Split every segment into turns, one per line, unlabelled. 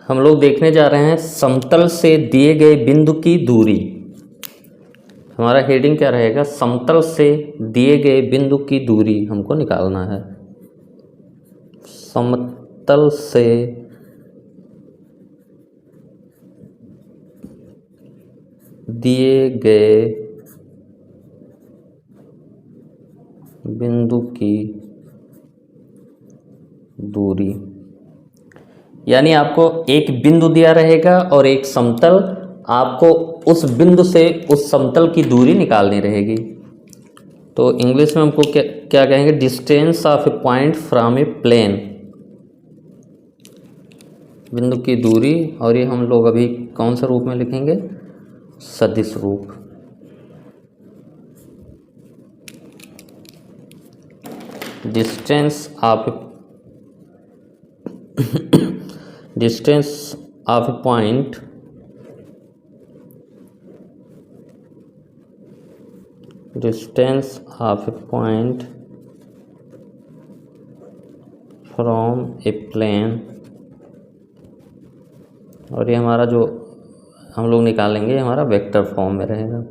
हम लोग देखने जा रहे हैं समतल से दिए गए बिंदु की दूरी। हमारा हेडिंग क्या रहेगा? समतल से दिए गए बिंदु की दूरी हमको निकालना है। समतल से दिए गए बिंदु की दूरी, यानी आपको एक बिंदु दिया रहेगा और एक समतल, आपको उस बिंदु से उस समतल की दूरी निकालनी रहेगी। तो इंग्लिश में हमको क्या कहेंगे? Distance of a point from a plane, बिंदु की दूरी। और ये हम लोग अभी कौन सा रूप में लिखेंगे? सदिश रूप। Distance of a point from a plane. और ये हमारा जो हम लोग निकालेंगे हमारा वेक्टर फॉर्म में रहेगा।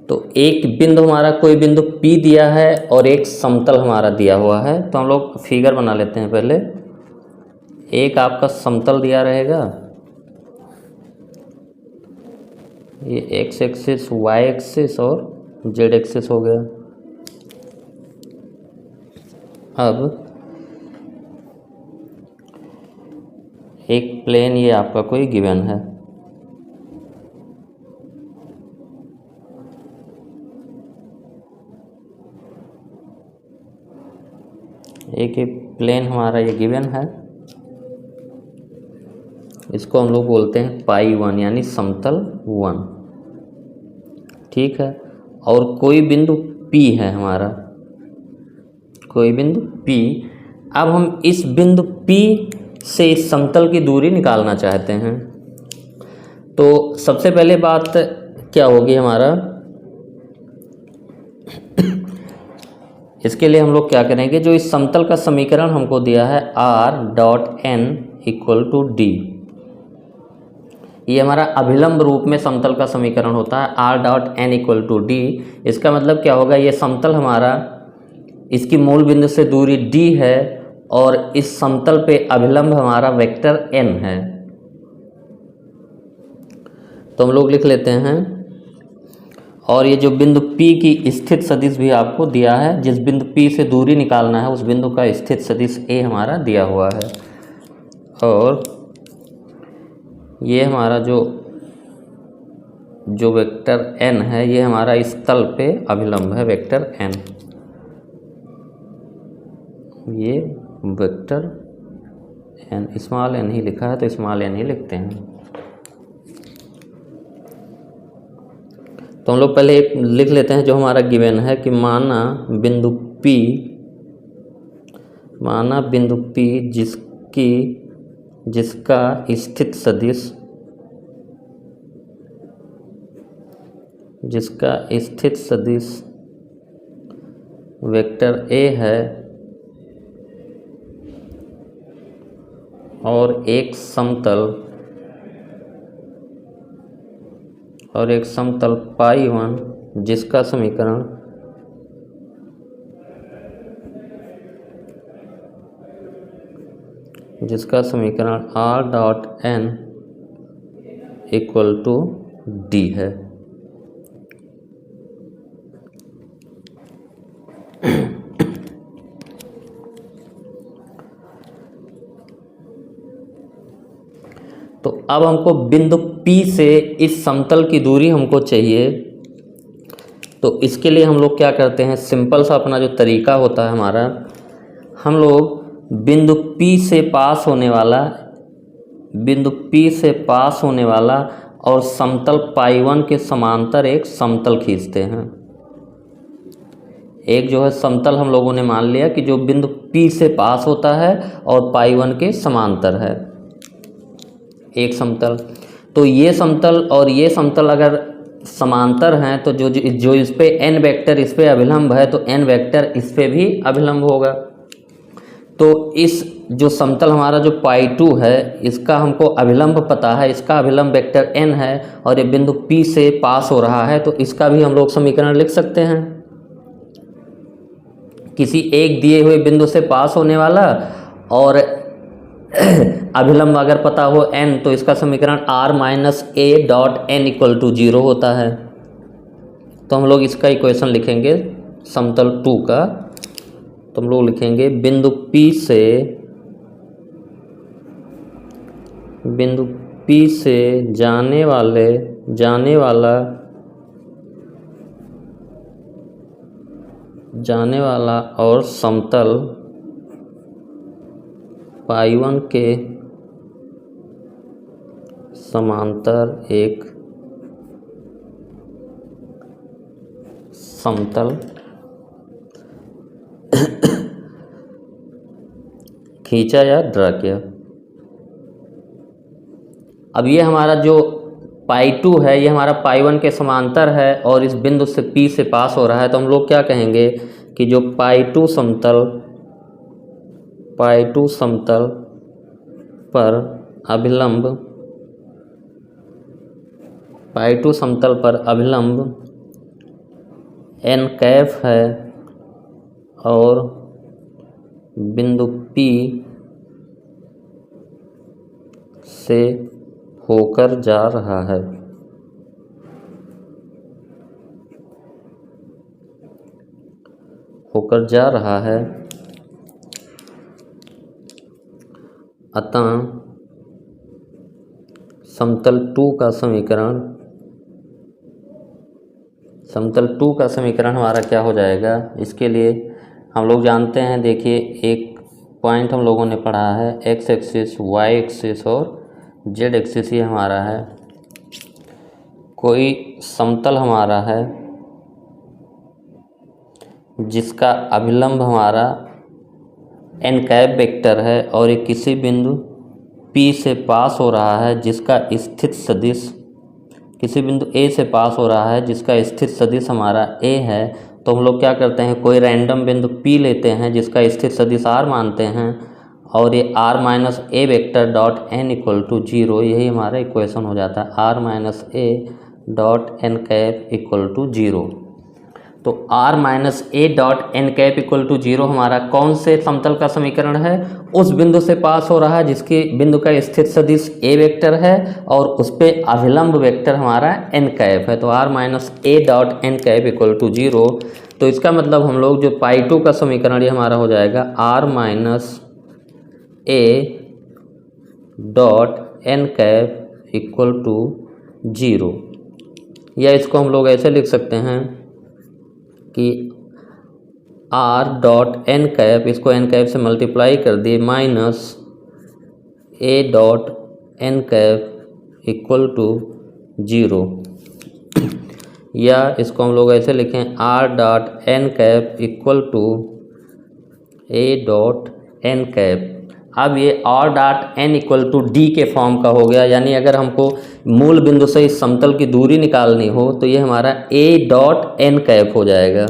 तो एक बिंदु हमारा, कोई बिंदु P दिया है और एक समतल हमारा दिया हुआ है। तो हम लोग फिगर बना लेते हैं पहले। एक आपका समतल दिया रहेगा, ये x एक्सिस, y एक्सिस और z एक्सिस हो गया। अब एक प्लेन ये आपका कोई गिवन है। एक प्लेन हमारा ये गिवन है, इसको हम लोग बोलते हैं पाई 1 यानी समतल 1। ठीक है। और कोई बिंदु P है हमारा, कोई बिंदु P। अब हम इस बिंदु P से इस समतल की दूरी निकालना चाहते हैं। तो सबसे पहले बात क्या होगी हमारा? इसके लिए हम लोग क्या करेंगे? जो इस समतल का समीकरण हमको दिया है r.n = d, ये हमारा अभिलंब रूप में समतल का समीकरण होता है r.n = d। इसका मतलब क्या होगा? ये समतल हमारा, इसकी मूल बिंदु से दूरी d है और इस समतल पे अभिलंब हमारा वेक्टर n है। तो हम लोग लिख लेते हैं। और ये जो बिंदु P की स्थित सदिश भी आपको दिया है, जिस बिंदु P से दूरी निकालना है उस बिंदु का स्थित सदिश A हमारा दिया हुआ है। और ये हमारा जो वेक्टर n है, ये हमारा इस तल पे अभिलंब है, वेक्टर n। ये वेक्टर n, स्मॉल n ही लिखा है तो स्मॉल n ही लिखते हैं। तो हम लोग पहले लिख लेते हैं जो हमारा गिवन है कि माना बिंदु P जिसका स्थित सदिश वेक्टर A है और एक समतल पाई 1 जिसका समीकरण r.n = d है। तो अब हमको बिंदु P से इस समतल की दूरी हमको चाहिए। तो इसके लिए हम लोग क्या करते हैं? सिंपल सा अपना जो तरीका होता है हमारा, हम लोग बिंदु P से पास होने वाला और समतल पाई 1 के समांतर एक समतल खींचते हैं। एक जो है समतल हम लोगों ने मान लिया कि जो बिंदु P से पास होता है और पाई 1 के समांतर है। एक समतल। तो ये समतल और ये समतल अगर समांतर हैं तो जो इस पे n वेक्टर इस पे अभिलंब है तो n वेक्टर इस पे भी अभिलंब होगा। तो इस जो समतल हमारा जो π2 है इसका हमको अभिलंब पता है, इसका अभिलंब वेक्टर n है और ये बिंदु P से पास हो रहा है, तो इसका भी हम लोग समीकरण लिख सकते हैं। किसी एक दिए हुए बिंदु से पास होने वाला और अभिलंब अगर पता हो n तो इसका समीकरण r minus a dot n equal to 0 होता है। तो हम लोग इसका इक्वेशन लिखेंगे समतल 2 का। तो हम लोग लिखेंगे बिंदु P से जाने वाला और समतल π1 के समांतर एक समतल खींचा या ड्रा किया। अब ये हमारा जो π2 है ये हमारा π1 के समांतर है और इस बिंदु से P से पास हो रहा है। तो हम लोग क्या कहेंगे कि जो π2 समतल पर अभिलंब n कैफ है और बिंदु P से होकर जा रहा है। अतः समतल 2 का समीकरण हमारा क्या हो जाएगा। इसके लिए हम लोग जानते हैं, देखिए एक पॉइंट हम लोगों ने पढ़ा है x एक्सिस, y एक्सिस और z एक्सिस ये हमारा है। कोई समतल हमारा है जिसका अभिलंब हमारा n कैप वेक्टर है और ये किसी बिंदु P से पास हो रहा है जिसका स्थित सदिश किसी बिंदु A से पास हो रहा है जिसका स्थित सदिश हमारा A है। तो हम लोग क्या करते हैं, कोई रैंडम बिंदु P लेते हैं जिसका स्थित सदिश R मानते हैं और ये r minus a vector dot n equal to 0, यही हमारा इक्वेशन हो जाता है r minus a dot n cap equal to 0। तो r minus a dot n cap equal to 0 हमारा कौन से समतल का समीकरण है, उस बिंदु से पास हो रहा है जिसके बिंदु का स्थित सदिश a वेक्टर है और उस पे अभिलंब वेक्टर हमारा n कैप है। तो r minus a dot n cap equal to 0। तो इसका मतलब हम लोग जो π2 का समीकरण ये हमारा हो जाएगा r minus a dot n cap equal to 0, या इसको हम लोग ऐसे लिख सकते हैं कि r डॉट n कैप, इसको n कैप से मल्टीप्लाई कर दिए, minus a dot n cap equal to 0, या इसको हम लोग ऐसे लिखें r dot n cap equal to a dot n cap. अब ये r dot n equal to d के फॉर्म का हो गया, यानी अगर हमको मूल बिंदु से इस समतल की दूरी निकालनी हो तो ये हमारा a डॉट n कैप हो जाएगा।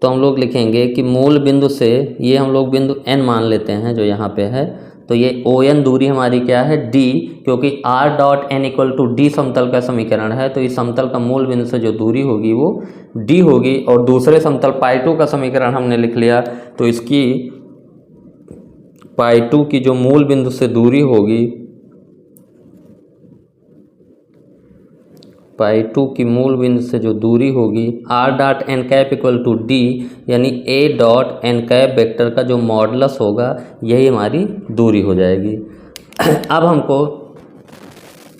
तो हम लोग लिखेंगे कि मूल बिंदु से ये हम लोग बिंदु n मान लेते हैं जो यहाँ पे है, तो ये ON दूरी हमारी क्या है d, क्योंकि r dot n equal to d समतल का समीकरण है। तो इस समतल का मूल बिंदु से जो दूरी होगी वो d होगी और दूसरे समतल π2 का समीकरण हमने लिख लिया। तो इसकी π2 की जो मूल बिंदु से दूरी होगी, π2 की मूल बिंदु से जो दूरी होगी r dot n cap equal to d, यानी a dot n cap vector का जो मॉडुलस होगा यही हमारी दूरी हो जाएगी। अब हमको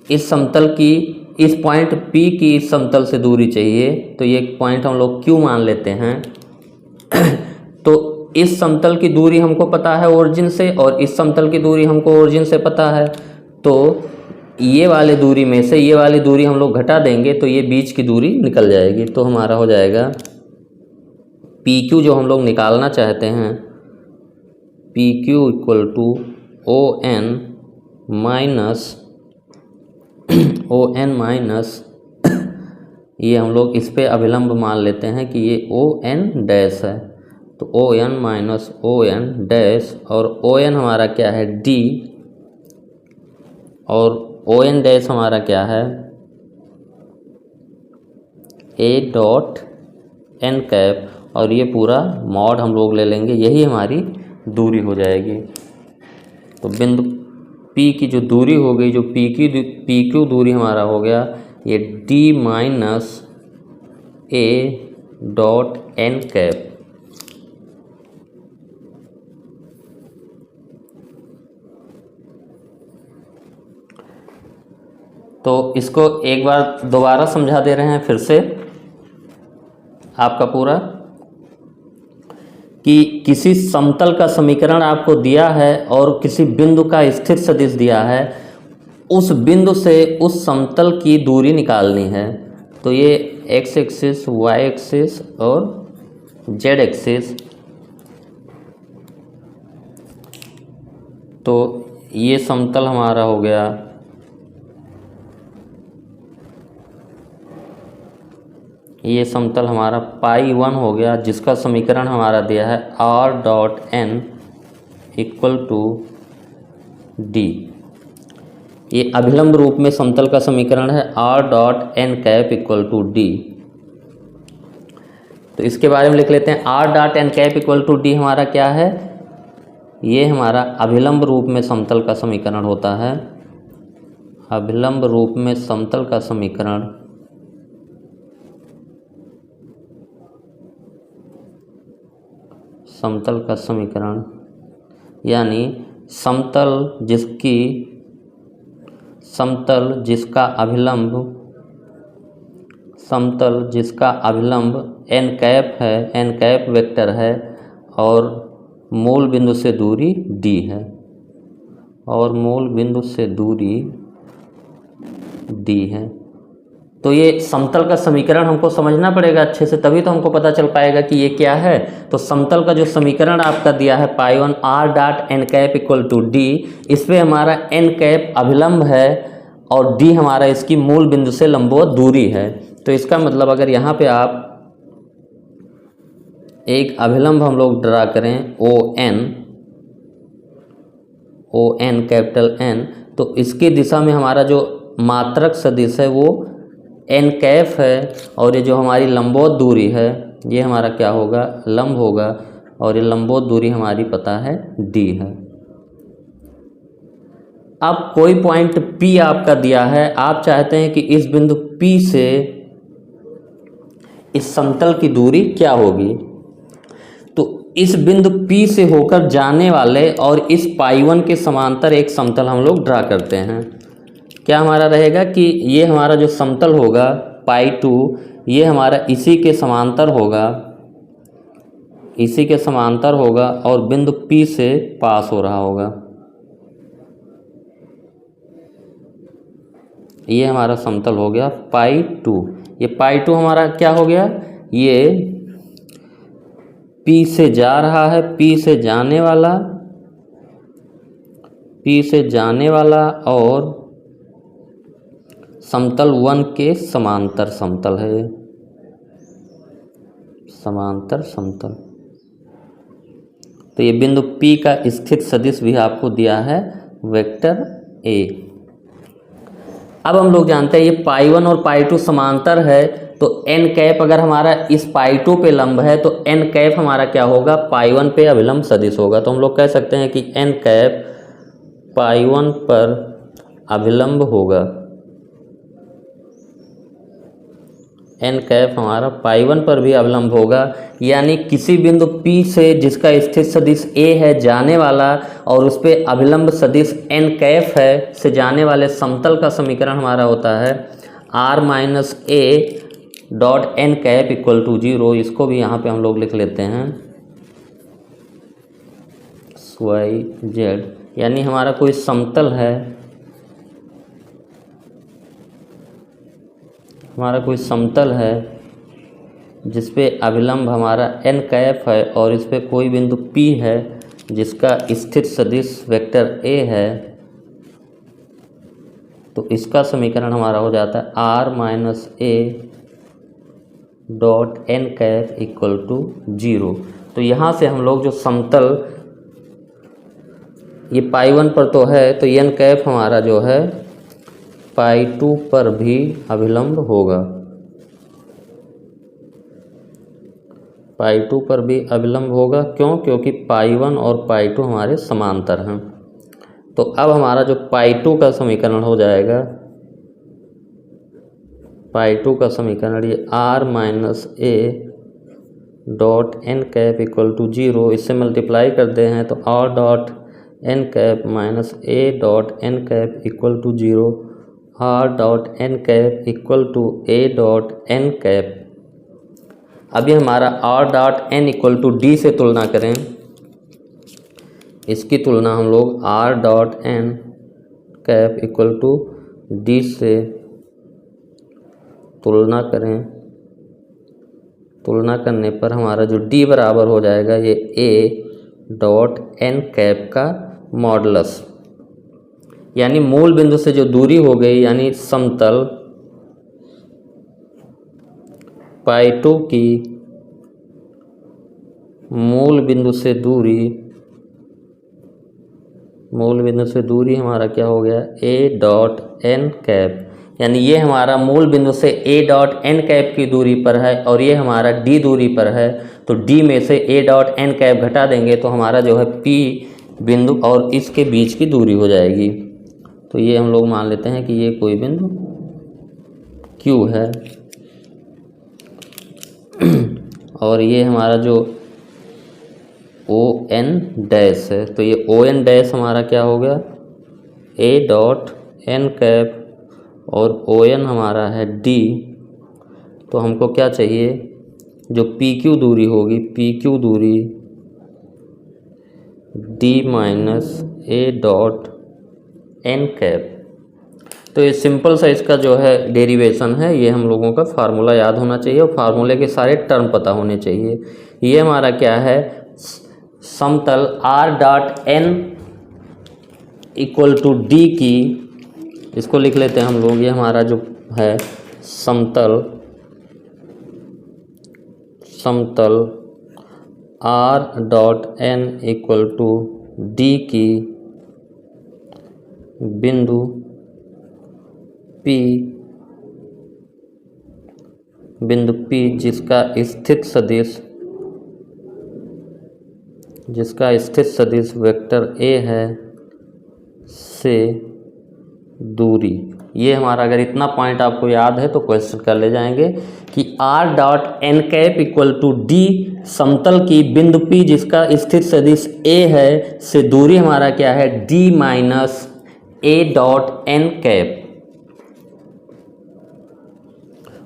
इस समतल की, इस पॉइंट P की इस समतल से दूरी चाहिए, तो ये पॉइंट हम लोग Q मान लेते हैं। तो इस समतल की दूरी हमको पता है ओरिजिन से और इस समतल की दूरी हमको ओरिजिन से पता है। तो ये वाले दूरी में से ये वाली दूरी हम लोग घटा देंगे तो ये बीच की दूरी निकल जाएगी। तो हमारा हो जाएगा PQ जो हम लोग निकालना चाहते हैं P Q equal to O N minus ये हम लोग इस पे अभिलंब मान लेते हैं कि ये ओ एन डैश है, तो O N minus O N dash, और ओ एन हमारा क्या है डी, और ओ एन डैश हमारा क्या है ए डॉट एन कैप, और ये पूरा मॉड हम लोग ले लेंगे, यही हमारी दूरी हो जाएगी। तो बिंदु P की जो दूरी हो गई, जो पी क्यू दूरी हमारा हो गया, ये D minus A dot N cap. तो इसको एक बार दोबारा समझा दे रहे हैं फिर से आपका पूरा, कि किसी समतल का समीकरण आपको दिया है और किसी बिंदु का स्थिर सदिश दिया है, उस बिंदु से उस समतल की दूरी निकालनी है। तो ये एक्स एक्सिस, वाई एक्सिस और जेड एक्सिस, तो ये समतल हमारा हो गया, ये समतल हमारा पाई 1 हो गया, जिसका समीकरण हमारा दिया है R dot N equal to D. ये अभिलंब रूप में समतल का समीकरण है R dot N cap equal to D. तो इसके बारे में लिख लेते हैं, R dot N cap equal to D हमारा क्या है, ये हमारा अभिलंब रूप में समतल का समीकरण होता है। अभिलंब रूप में समतल का समीकरण यानी समतल जिसका अभिलंब एन कैप है, एन कैप वेक्टर है, और मूल बिंदु से दूरी डी है, और मूल बिंदु से दूरी डी है। तो ये समतल का समीकरण हमको समझना पड़ेगा अच्छे से, तभी तो हमको पता चल पाएगा कि ये क्या है। तो समतल का जो समीकरण आपका दिया है pi 1 R dot N cap equal to D, इसमें हमारा एन कैप अभिलंब है और डी हमारा इसकी मूल बिंदु से लंबवत दूरी है। तो इसका मतलब अगर यहाँ पे आप एक अभिलंब हम लोग ड्रा करें ओ एन कैपिटल एन, तो इसकी दिशा में हमारा जो मात्रक सदिश है वो एन कैप है, और ये जो हमारी लंबवत दूरी है ये हमारा क्या होगा, लंब होगा, और ये लंबवत दूरी हमारी पता है डी है। अब कोई पॉइंट P आपका दिया है, आप चाहते हैं कि इस बिंदु P से इस समतल की दूरी क्या होगी। तो इस बिंदु P से होकर जाने वाले और इस पाई 1 के समांतर एक समतल हम लोग ड्रा करते हैं। क्या हमारा रहेगा कि ये हमारा जो समतल होगा पाई 2, ये हमारा इसी के समांतर होगा, और बिंदु P से पास हो रहा होगा। ये हमारा समतल हो गया पाई 2। ये पाई 2 हमारा क्या हो गया, ये P से जा रहा है, P से जाने वाला और समतल 1 के समांतर समतल है, समांतर समतल। तो ये बिंदु P का स्थित सदिश भी आपको दिया है वेक्टर A। अब हम लोग जानते हैं ये पाई 1 और पाई 2 समांतर है, तो एन कैप अगर हमारा इस पाई 2 पे लंब है तो एन कैप हमारा क्या होगा, पाई 1 पे अभिलंब सदिश होगा। तो हम लोग कह सकते हैं कि एन कैप पाई 1 पर अभिलंब होगा, एन कैप हमारा पाई 1 पर भी अभिलंब होगा। यानी किसी बिंदु P से जिसका स्थित सदिश A है जाने वाला, और उस पर अभिलंब सदिश एन कैप है से जाने वाले समतल का समीकरण हमारा होता है R minus A dot N cap equal to 0। इसको भी यहाँ पे हम लोग लिख लेते हैं वाई जेड। यानी हमारा कोई समतल है, जिस पे अभिलंब हमारा एन कैप है और इस पे कोई बिंदु P है जिसका स्थित सदिश वेक्टर ए है, तो इसका समीकरण हमारा हो जाता है R minus A dot N cap equal to 0। तो यहाँ से हम लोग जो समतल, ये पाई 1 पर तो है, तो एन कैप हमारा जो है पाई 2 पर भी अभिलंब होगा, पाई 2 पर भी अभिलंब होगा। क्यों? क्योंकि पाई 1 और पाई 2 हमारे समांतर हैं। तो अब हमारा जो पाई 2 का समीकरण हो जाएगा, पाई 2 का समीकरण ये R minus A dot N cap equal to 0, इससे मल्टीप्लाई करते हैं तो R dot N cap minus A dot N cap equal to 0, R dot N cap equal to A dot N cap. अभी हमारा R dot N equal to D से तुलना करें, इसकी तुलना हम लोग R dot N cap equal to D से तुलना करें, तुलना करने पर हमारा जो डी बराबर हो जाएगा ये ए डॉट एन कैप का मॉडुलस, यानी मूल बिंदु से जो दूरी हो गई, यानी समतल पाई 2 की मूल बिंदु से दूरी, मूल बिंदु से दूरी हमारा क्या हो गया, ए डॉट एन कैप, यानी ये हमारा मूल बिंदु से ए डॉट एन कैप की दूरी पर है और ये हमारा डी दूरी पर है। तो डी में से ए डॉट एन कैप घटा देंगे तो हमारा जो है पी बिंदु और इसके बीच की दूरी हो जाएगी। तो ये हम लोग मान लेते हैं कि ये कोई बिंदु क्यू है और ये हमारा जो ओ एन डैश है, तो ये ओ एन डैश हमारा क्या हो गया, ए डॉट एन कैप और ओ एन हमारा है डी। तो हमको क्या चाहिए, जो पी क्यू दूरी होगी, पी क्यू दूरी D minus A dot N cap. तो ये सिंपल सा इसका जो है डेरिवेशन है, ये हम लोगों का फार्मूला याद होना चाहिए और फार्मूले के सारे टर्म पता होने चाहिए। ये हमारा क्या है, समतल R dot N equal to D की, इसको लिख लेते हैं हम लोग, ये हमारा जो है समतल, समतल R dot N equal to D की बिंदु P, बिंदु P जिसका स्थित सदिश, जिसका स्थित सदिश वेक्टर A है से दूरी। ये हमारा अगर इतना पॉइंट आपको याद है तो क्वेश्चन कर ले जाएंगे कि R dot N cap equal to D, समतल की बिंदु P जिसका स्थित सदिश A है से दूरी हमारा क्या है, D minus A dot N cap.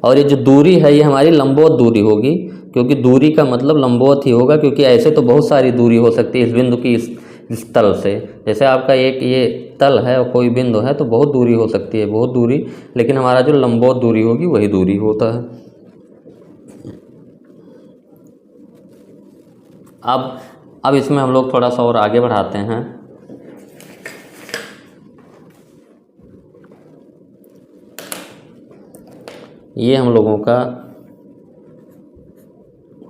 और ये जो दूरी है ये हमारी लंबवत दूरी होगी, क्योंकि दूरी का मतलब लंबवत ही होगा, क्योंकि ऐसे तो बहुत सारी दूरी हो सकती है इस बिंदु की इस तल से। जैसे आपका एक ये तल है और कोई बिंदु है तो बहुत दूरी हो सकती है, बहुत दूरी, लेकिन हमारा जो लंबवत दूरी होगी वही दूरी होता है। अब इसमें हम लोग थोड़ा सा और आगे बढ़ाते हैं। ये हम लोगों का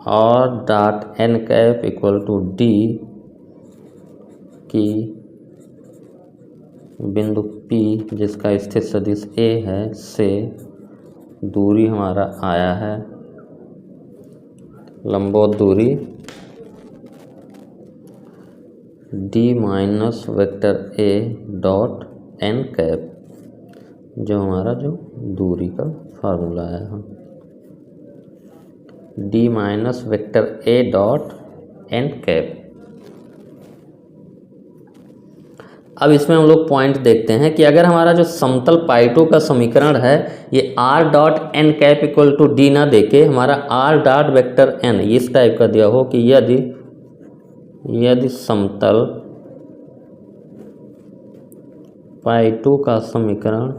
R dot N cap equal to D की बिंदु P जिसका स्थित सदिश A है से दूरी हमारा आया है, लंबवत दूरी D minus vector A dot N cap, जो हमारा जो दूरी का फार्मूला है, D minus vector A dot N cap. अब इसमें हम लोग पॉइंट देखते हैं कि अगर हमारा जो समतल पाई 2 का समीकरण है ये R dot N cap equal to D ना देके हमारा R डॉट वेक्टर n इस टाइप का दिया हो कि यदि समतल पाई 2 का समीकरण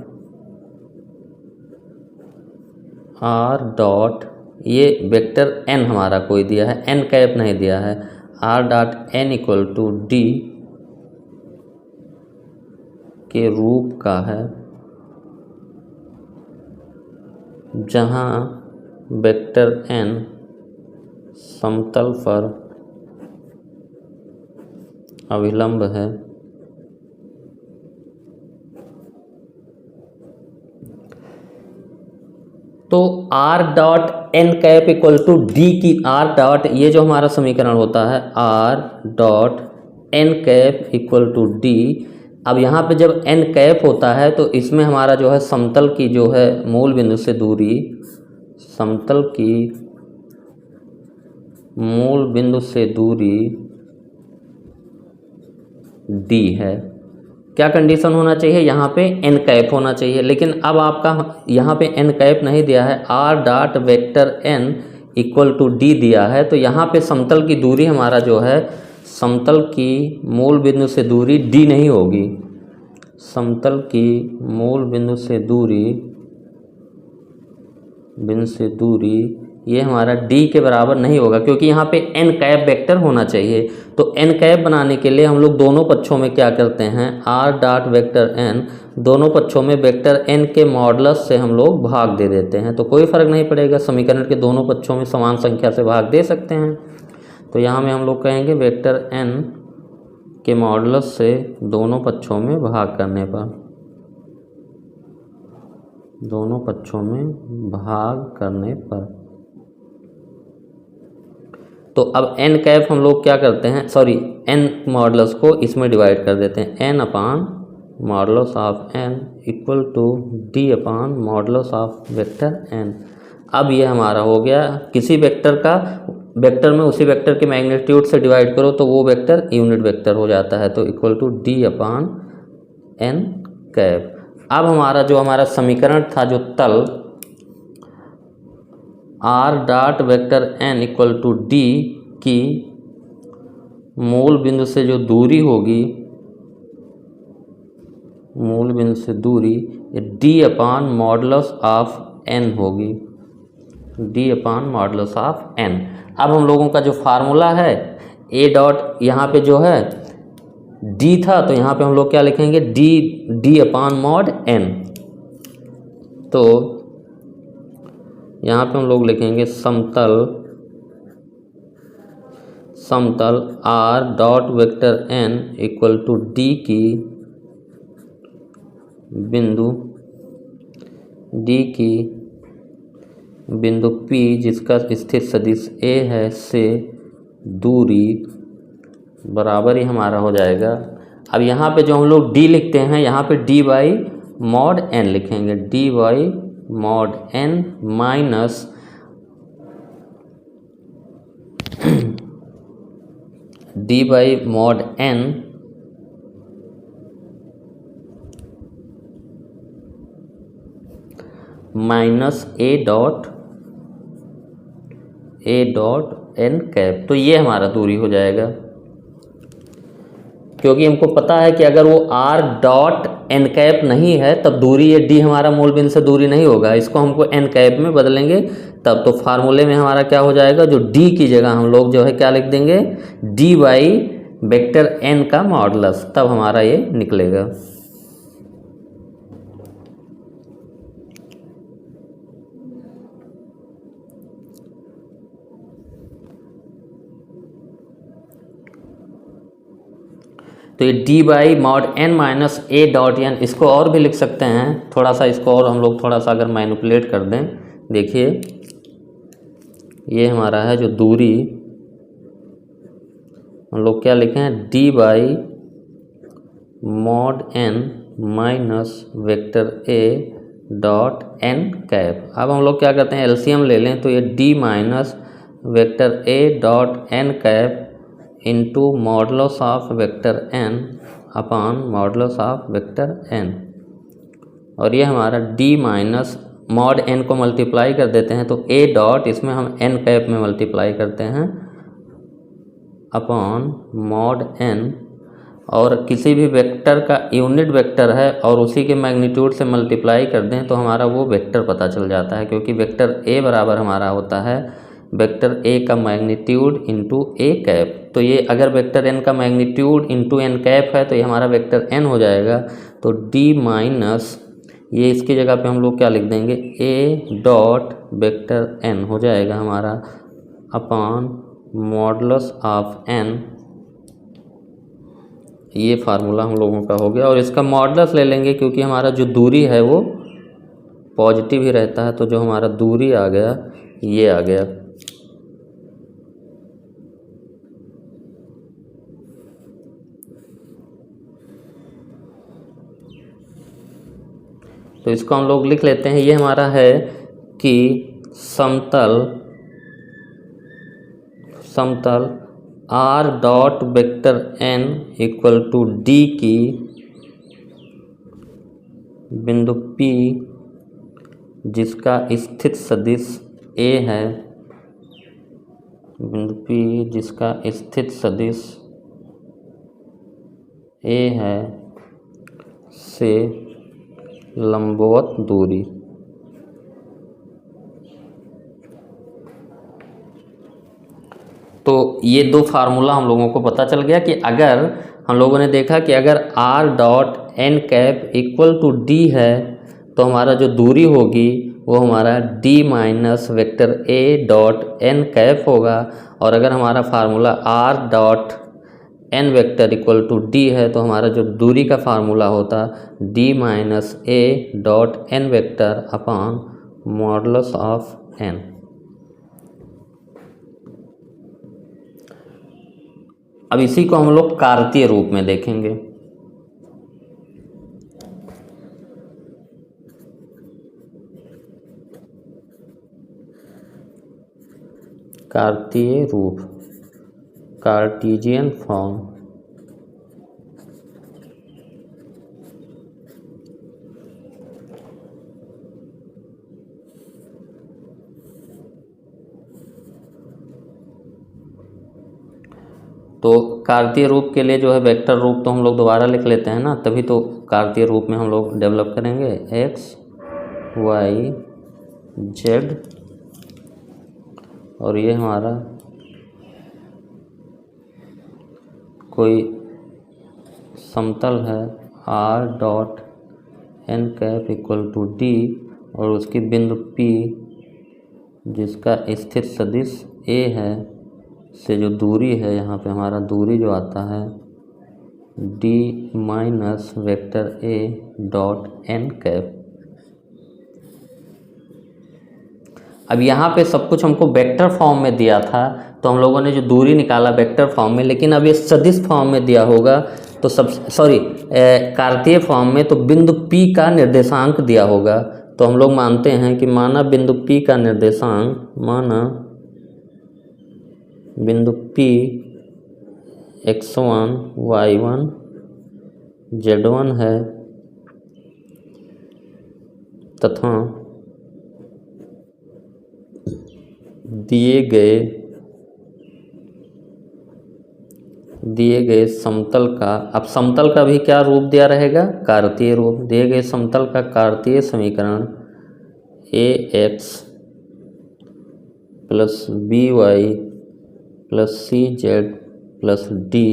R डॉट, ये वेक्टर n हमारा कोई दिया है, n कैप नहीं दिया है, R dot N equal to D के रूप का है, जहाँ वेक्टर n समतल पर अभिलंब है। तो r dot N cap equal to D की r डॉट, ये जो हमारा समीकरण होता है r dot N cap equal to D. अब यहाँ पे जब n कैप होता है तो इसमें हमारा जो है समतल की जो है मूल बिंदु से दूरी, समतल की मूल बिंदु से दूरी d है। क्या कंडीशन होना चाहिए, यहाँ पे n कैप होना चाहिए, लेकिन अब आपका यहाँ पे n कैप नहीं दिया है, r dot vector n equal to D दिया है। तो यहाँ पे समतल की दूरी हमारा जो है, समतल की मूल बिंदु से दूरी d नहीं होगी, समतल की मूल बिंदु से दूरी ये हमारा d के बराबर नहीं होगा, क्योंकि यहाँ पे n कैप वेक्टर होना चाहिए। तो n कैप बनाने के लिए हम लोग दोनों पक्षों में क्या करते हैं, r डॉट वेक्टर n, दोनों पक्षों में वेक्टर n के मॉडुलस से हम लोग भाग दे देते हैं, तो कोई फ़र्क नहीं पड़ेगा, समीकरण के दोनों पक्षों में समान संख्या से भाग दे सकते हैं। तो यहाँ में हम लोग कहेंगे वेक्टर n के मॉडुलस से दोनों पक्षों में भाग करने पर, दोनों पक्षों में भाग करने पर। तो अब n कैप हम लोग क्या करते हैं, सॉरी n मॉडुलस को इसमें डिवाइड कर देते हैं, n upon modulus of n equal to d upon modulus of vector n। अब ये हमारा हो गया, किसी वेक्टर का वेक्टर में उसी वेक्टर के मैग्नीट्यूड से डिवाइड करो तो वो वेक्टर यूनिट वेक्टर हो जाता है, तो equal to d upon n cap. अब हमारा जो हमारा समीकरण था, जो तल r dot vector n equal to D की मूल बिंदु से जो दूरी होगी, मूल बिंदु से दूरी d upon modulus of n होगी, d upon modulus of n। अब हम लोगों का जो फार्मूला है, a डॉट यहाँ पे जो है d था, तो यहाँ पे हम लोग क्या लिखेंगे, d अपान मॉड n। तो यहाँ पे हम लोग लिखेंगे समतल r dot vector n equal to d की बिंदु P जिसका स्थित सदिश a है से दूरी बराबर ही हमारा हो जाएगा। अब यहाँ पे जो हम लोग d लिखते हैं, यहाँ पे d बाई मॉड n लिखेंगे, d by mod n minus d by mod n minus a dot n cap. तो ये हमारा दूरी हो जाएगा, क्योंकि हमको पता है कि अगर वो r डॉट n कैप नहीं है तब दूरी ये d हमारा मूल बिंदु से दूरी नहीं होगा, इसको हमको n कैप में बदलेंगे तब। तो फार्मूले में हमारा क्या हो जाएगा, जो d की जगह हम लोग जो है क्या लिख देंगे, d बाई वेक्टर n का मॉडुलस, तब हमारा ये निकलेगा। तो ये d by mod n minus a dot n, इसको और भी लिख सकते हैं, थोड़ा सा इसको और हम लोग थोड़ा सा अगर मैनिपुलेट कर दें, देखिए ये हमारा है जो दूरी, हम लोग क्या लिखे हैं, d by mod n minus vector a dot n cap. अब हम लोग क्या करते हैं, एलसीएम ले लें, तो ये d minus vector a dot n cap into modulus of vector n upon modulus of vector n, और ये हमारा d माइनस मॉड n को मल्टीप्लाई कर देते हैं, तो a डॉट इसमें हम n कैप में मल्टीप्लाई करते हैं अपॉन मॉड n, और किसी भी वेक्टर का यूनिट वेक्टर है और उसी के मैग्नीट्यूड से मल्टीप्लाई कर दें तो हमारा वो वेक्टर पता चल जाता है, क्योंकि वेक्टर a बराबर हमारा होता है वेक्टर a का मैग्नीट्यूड इंटू a कैप। तो ये अगर वेक्टर एन का मैग्नीट्यूड इंटू एन कैप है तो ये हमारा वेक्टर एन हो जाएगा। तो डी माइनस ये इसकी जगह पे हम लोग क्या लिख देंगे, ए डॉट वेक्टर एन हो जाएगा हमारा अपॉन मॉडुलस ऑफ एन। ये फार्मूला हम लोगों का हो गया और इसका मॉडुलस ले लेंगे क्योंकि हमारा जो दूरी है वो पॉजिटिव ही रहता है। तो जो हमारा दूरी आ गया ये आ गया। तो इसको हम लोग लिख लेते हैं। ये हमारा है कि समतल R dot vector N equal to D की बिंदु P जिसका स्थित सदिश A है, बिंदु P जिसका स्थित सदिश A है से लंबवत दूरी। तो ये दो फार्मूला हम लोगों को पता चल गया कि अगर हम लोगों ने देखा कि अगर r dot N cap equal to D है तो हमारा जो दूरी होगी वो हमारा d minus vector a dot N cap होगा। और अगर हमारा formula r dot N vector equal to D है तो हमारा जो दूरी का फार्मूला होता d minus a dot N vector upon modulus of n। अब इसी को हम लोग कार्तीय रूप में देखेंगे। कार्तीय रूप, कार्टेशियन फॉर्म। तो कार्तीय रूप के लिए जो है वेक्टर रूप तो हम लोग दोबारा लिख लेते हैं ना, तभी तो कार्तीय रूप में हम लोग डेवलप करेंगे। एक्स वाई जेड और ये हमारा कोई समतल है R dot N cap equal to D और उसकी बिंदु P जिसका स्थित सदिश A है से जो दूरी है, यहाँ पे हमारा दूरी जो आता है d minus vector A dot N cap. अब यहाँ पे सब कुछ हमको वेक्टर फॉर्म में दिया था तो हम लोगों ने जो दूरी निकाला वेक्टर फॉर्म में, लेकिन अब ये सदिश फॉर्म में दिया होगा तो कार्तीय फॉर्म में तो बिंदु P का निर्देशांक दिया होगा। तो हम लोग मानते हैं कि माना बिंदु P का निर्देशांक, माना बिंदु P x1 y1 z1 है तथा दिए गए समतल का, अब समतल का भी क्या रूप दिया रहेगा, कार्तीय रूप। दिए गए समतल का कार्तीय समीकरण ax plus by plus C Z plus D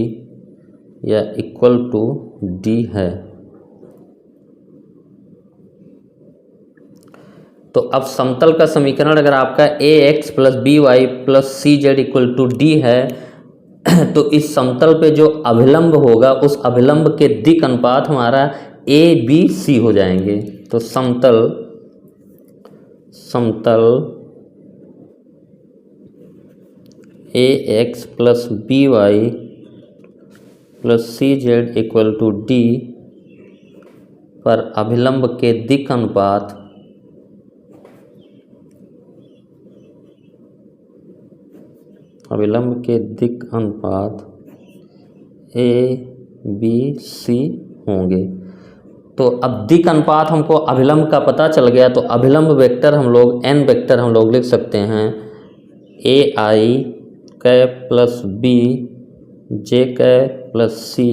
या इक्वल टू डी है। तो अब समतल का समीकरण अगर आपका ax plus by plus C Z equal to D है तो इस समतल पे जो अभिलंब होगा उस अभिलंब के दिक् अनुपात हमारा a b c हो जाएंगे। तो समतल ax plus by plus C Z equal to D पर अभिलंब के दिक् अनुपात a b c होंगे। तो अब दिक् अनुपात हमको अभिलंब का पता चल गया तो अभिलंब वेक्टर हम लोग n वेक्टर हम लोग लिख सकते हैं ai cap plus b j cap plus c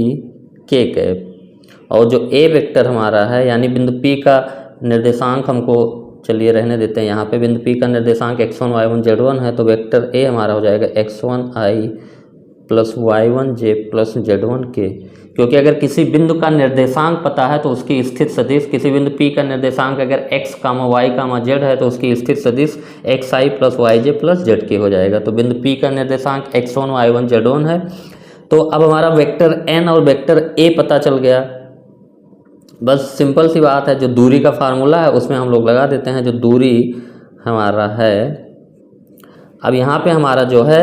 k cap. और जो a वेक्टर हमारा है यानी बिंदु P का निर्देशांक हमको चलिए रहने देते हैं, यहाँ पे बिंदु P का निर्देशांक x1 y1 z1 है तो वेक्टर a हमारा हो जाएगा x1 i plus y1j plus z1k, क्योंकि अगर किसी बिंदु का निर्देशांक पता है तो उसकी स्थित सदिश, किसी बिंदु P का निर्देशांक अगर x, y, z है तो उसकी स्थित सदिश xi plus yj plus zk हो जाएगा। तो बिंदु P का निर्देशांक x1 y1 z1 है। तो अब हमारा वेक्टर n और वेक्टर a पता चल गया। बस सिंपल सी बात है, जो दूरी का फार्मूला है उसमें हम लोग लगा देते हैं। जो दूरी हमारा है, अब यहाँ पे हमारा जो है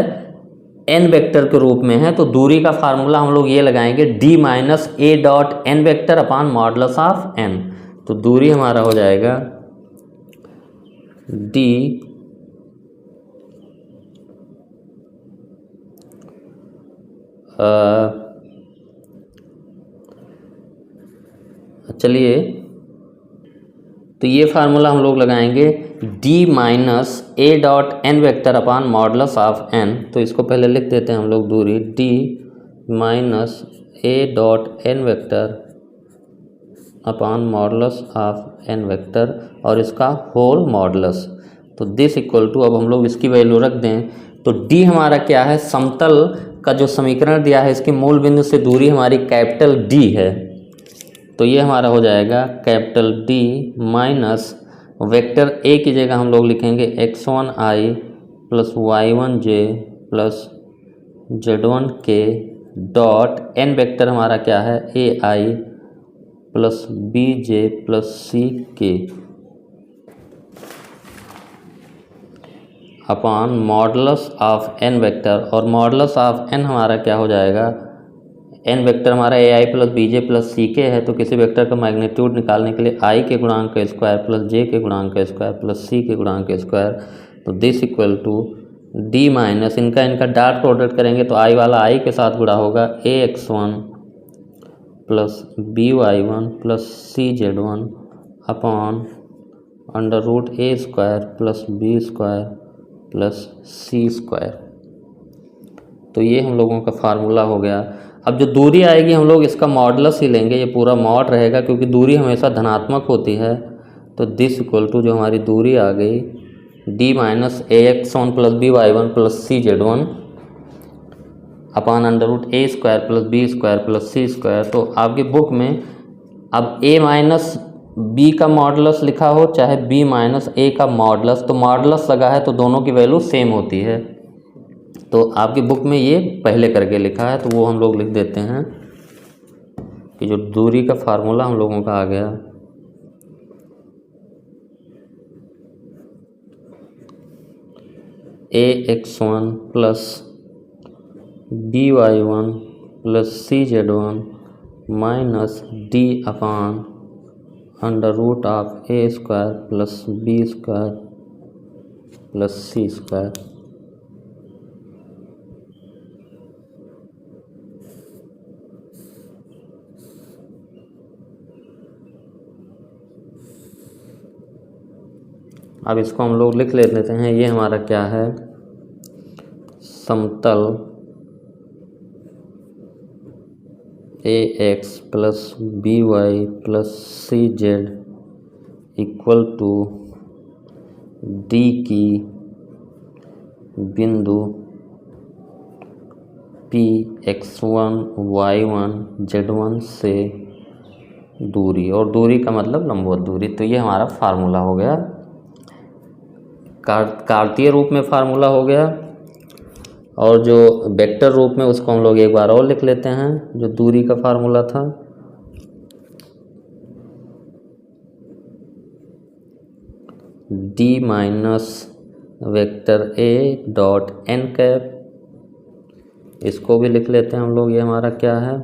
n वेक्टर के रूप में है, तो दूरी का फार्मूला हम लोग ये लगाएंगे d minus a dot n vector upon modulus of n। तो दूरी हमारा हो जाएगा d चलिए, तो ये फार्मूला हम लोग लगाएंगे d minus a dot n vector upon modulus of n। तो इसको पहले लिख देते हैं हम लोग, दूरी d minus a dot n vector upon modulus of n vector और इसका होल मॉडुलस। तो दिस इक्वल टू, अब हम लोग इसकी वैल्यू रख दें तो d हमारा क्या है, समतल का जो समीकरण दिया है इसके मूल बिंदु से दूरी हमारी कैपिटल D है। तो ये हमारा हो जाएगा capital D minus vector A की जगह हम लोग लिखेंगे x1i plus y1j plus z1k dot n vector हमारा क्या है, ai plus bj plus ck upon modulus of n vector. और मॉडुलस ऑफ n हमारा क्या हो जाएगा, n वेक्टर हमारा ai plus bj plus ck है। तो किसी वेक्टर का मैग्नीट्यूड निकालने के लिए i के गुणांक का स्क्वायर प्लस j के गुणांक का स्क्वायर प्लस c के गुणांक का स्क्वायर। तो this equal to d minus इनका डॉट प्रोडक्ट करेंगे तो i वाला i के साथ गुणा होगा ax1 plus by1 plus cz1 upon under root a square plus b square plus c square. तो ये हम लोगों का फार्मूला हो गया। अब जो दूरी आएगी हम लोग इसका मॉडुलस ही लेंगे, ये पूरा मॉड रहेगा क्योंकि दूरी हमेशा धनात्मक होती है। तो दिस इक्वल टू, जो हमारी दूरी आ गई d minus ax1 plus by1 plus cz1 upon under root a square plus b square plus c square. तो आपकी बुक में अब a माइनस b का मॉडुलस लिखा हो चाहे b माइनस a का मॉडुलस, तो मॉडुलस लगा है तो दोनों की वैल्यू सेम होती है। तो आपकी बुक में ये पहले करके लिखा है, तो वो हम लोग लिख देते हैं कि जो दूरी का फार्मूला हम लोगों का आ गया ax1 plus by1 plus cz1 minus d upon under root of a square plus b square plus c square. अब इसको हम लोग लिख लेते हैं। ये हमारा क्या है, समतल ax plus by plus cz equal to d की बिंदु p x1 y1 z1 से दूरी, और दूरी का मतलब लंबवत दूरी। तो ये हमारा फार्मूला हो गया, कार्तीय रूप में फार्मूला हो गया। और जो वेक्टर रूप में उसको हम लोग एक बार और लिख लेते हैं, जो दूरी का फार्मूला था d minus vector a dot n cap, इसको भी लिख लेते हैं हम लोग। ये हमारा क्या है,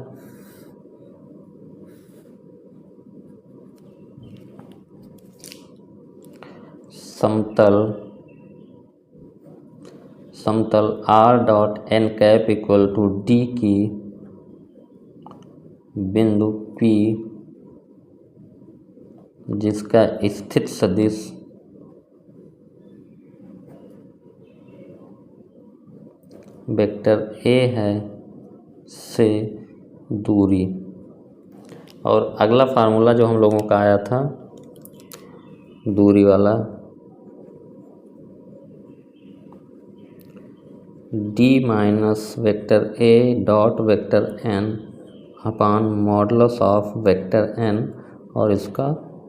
समतल r dot n cap equal to d की बिंदु P जिसका स्थित सदिश वेक्टर a है से दूरी। और अगला फार्मूला जो हम लोगों का आया था दूरी वाला, D minus vector A dot vector N upon modulus of vector N और इसका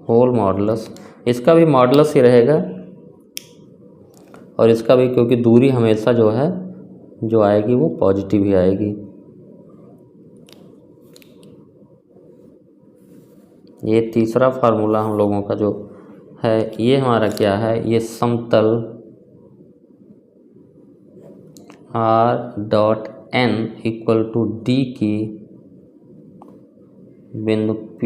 होल मॉडुलस, इसका भी मॉडुलस ही रहेगा और इसका भी, क्योंकि दूरी हमेशा जो है जो आएगी वो पॉजिटिव ही आएगी। ये तीसरा फार्मूला हम लोगों का जो है ये हमारा क्या है, ये समतल R dot N equal to D की बिंदु P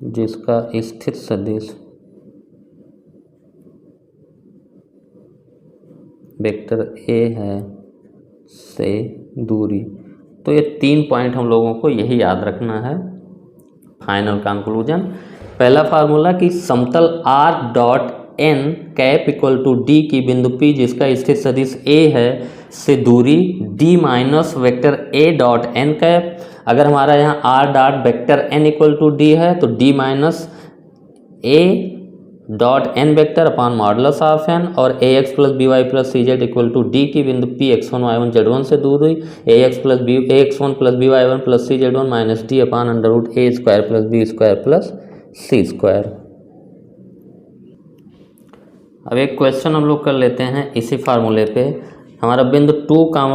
जिसका स्थिर सदिश वेक्टर ए है से दूरी। तो ये 3 पॉइंट हम लोगों को यही याद रखना है। फाइनल कंक्लूजन, पहला फार्मूला कि समतल R dot N cap equal to D की बिंदु P जिसका स्थिर सदिश ए है से दूरी D minus vector A dot N cap. अगर हमारा यहाँ R dot vector N equal to D है तो D minus A dot N vector upon modulus of N, और A X plus B Y plus C Z equal to D की बिंदु P x1 y1 z1 से दूर हुई A X one plus B Y one plus C Z one minus D upon under root A square plus B square plus C square. अब एक question हम लोग कर लेते हैं इसी फार्मूले पे। हमारा बिंदु 2, 5,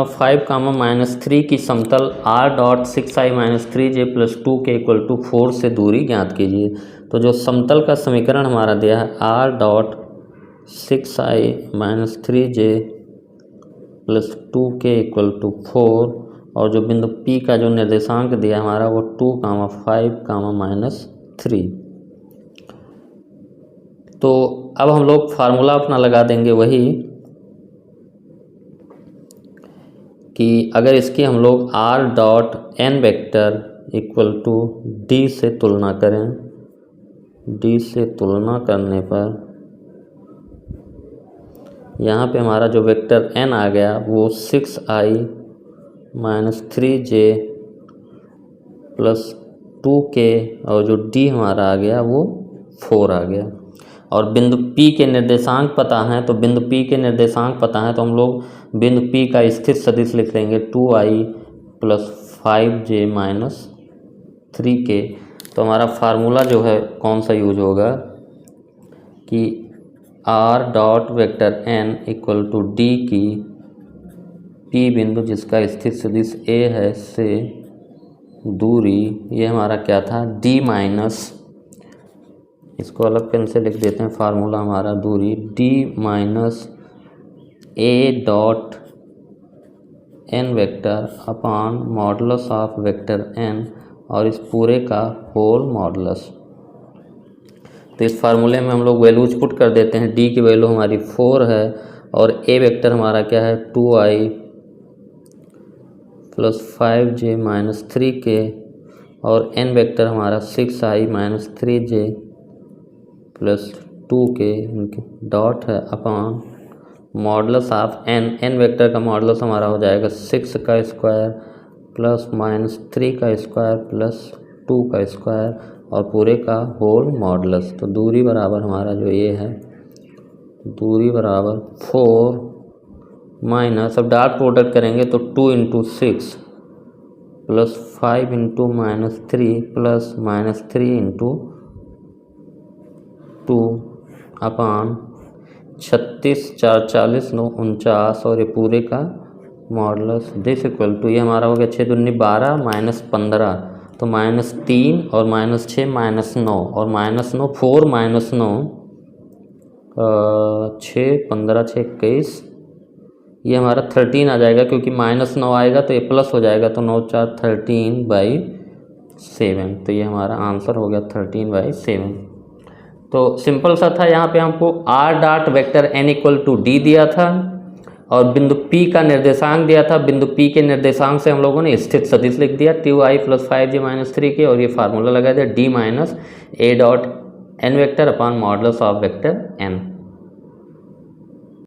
-3 की समतल r dot 6i - 3j plus 2k equal to 4 से दूरी ज्ञात कीजिए। तो जो समतल का समीकरण हमारा दिया है r dot 6i - 3j plus 2k equal to 4, और जो बिंदु P का जो निर्देशांक दिया हमारा वो 2, 5, -3। तो अब हम लोग फार्मूला अपना लगा देंगे वही कि अगर इसकी हम लोग r dot n vector equal to d से तुलना करें, d से तुलना करने पर यहाँ पे हमारा जो वेक्टर n आ गया वो 6i - 3j प्लस 2k, और जो d हमारा आ गया वो 4 आ गया। और बिंदु P के निर्देशांक पता हैं, तो बिंदु P के निर्देशांक पता हैं तो हम लोग बिंदु P का स्थिर सदिश लिख लेंगे 2i plus 5j minus 3k। तो हमारा फार्मूला जो है कौन सा यूज होगा कि r dot vector n equal to d की P बिंदु जिसका स्थिर सदिश a है से दूरी, ये हमारा क्या था d माइनस, इसको अलग पेन से लिख देते हैं फार्मूला हमारा, दूरी d minus a dot n vector upon modulus of vector n और इस पूरे का होल मॉडुलस। तो इस फार्मूले में हम लोग वैल्यूज पुट कर देते हैं। d की वैल्यू हमारी 4 है और a वेक्टर हमारा क्या है 2i plus 5j minus 3k, और n वेक्टर हमारा 6i minus 3j plus 2k dot है अपान मॉडुलस ऑफ n वेक्टर का मॉडुलस हमारा हो जाएगा 6 का स्क्वायर प्लस माइनस 3 का स्क्वायर प्लस 2 का स्क्वायर और पूरे का होल मॉडुलस। तो दूरी बराबर हमारा जो ये है, दूरी बराबर 4 माइनस, अब डॉट प्रोडक्ट करेंगे तो 2 × 6 प्लस 5 × -3 प्लस -3 × 2 अपान 36, 4, 40, 9, 49 और ये पूरे का मॉडुलस दिस इक्वल टू, ये हमारा हो गया 6 दूनी 12 माइनस 15, तो -3 और -6 -9 और -9 4 -9 6 15 6 21, ये हमारा 13 आ जाएगा क्योंकि -9 आएगा तो ये प्लस हो जाएगा, तो 9 4 13/7। तो ये हमारा आंसर हो गया 13/7। तो सिंपल सा था, यहाँ पे हमको r dot vector n equal to d दिया था और बिंदु P का निर्देशांक दिया था। बिंदु P के निर्देशांक से हम लोगों ने स्थित सदिश लिख दिया 2i plus 5j minus 3k और ये फार्मूला लगा दिया d minus a dot n vector upon modulus of vector n।